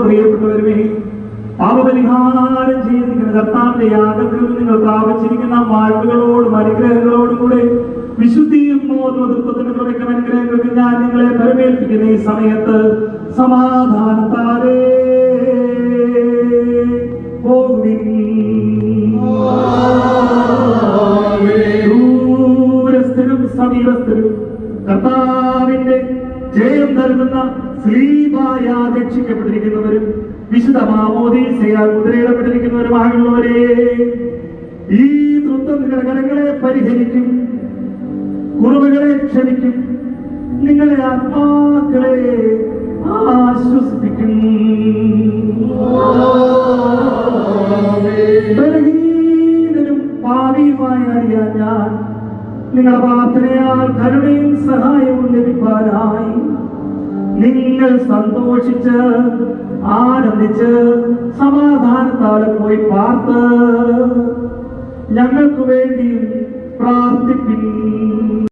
പ്രിയപ്പെട്ടവരുമേ, പാപപരിഹാരം ചെയ്തിരിക്കുന്ന കർത്താവിന്റെ യാഗത്തിൽ നിങ്ങൾ പ്രാപിച്ചിരിക്കുന്ന വാഴ്വുകളോടും അനുഗ്രഹങ്ങളോടും കൂടെ വിശുദ്ധിയും നേതൃത്വത്തിന് കുറയ്ക്കുന്ന അനുഗ്രഹങ്ങൾക്ക് ഞാൻ നിങ്ങളെ പരമേൽപ്പിക്കുന്ന ഈ സമയത്ത് സമാധാനത്താലേ പോകുവിൻ. ദൂരസ്ഥരും സമീപസ്ഥരും കർത്താവിന്റെ ജയം നൽകുന്ന സ്ലീബായാൽ രക്ഷിക്കപ്പെട്ടിരിക്കുന്നവരും വിശുദ്ധ മാമോദീസയാൽ മുദ്രയിടപ്പെട്ടിരിക്കുന്നവരുമായുള്ളവരെ, ഈ തൃത്വം നിങ്ങളുടെ കരങ്ങളെ പരിഹരിക്കും, കുറവുകളെ ക്ഷമിക്കും, നിങ്ങളുടെ ആത്മാക്കളെ ആശ്വസിപ്പിക്കും. ബലഹീനനും പാപിയുമായ അറിയാൻ ഞാൻ നിങ്ങളുടെ പ്രാർത്ഥനയാൽ കരുണയും സഹായവും ലഭിക്കാനായി നിങ്ങൾ സന്തോഷിച്ച് ആനന്ദിച്ച് സമാധാനത്താലെ പോയി പാർത്ത് ഞങ്ങൾക്ക് വേണ്ടി പ്രാർത്ഥിപ്പിൻ.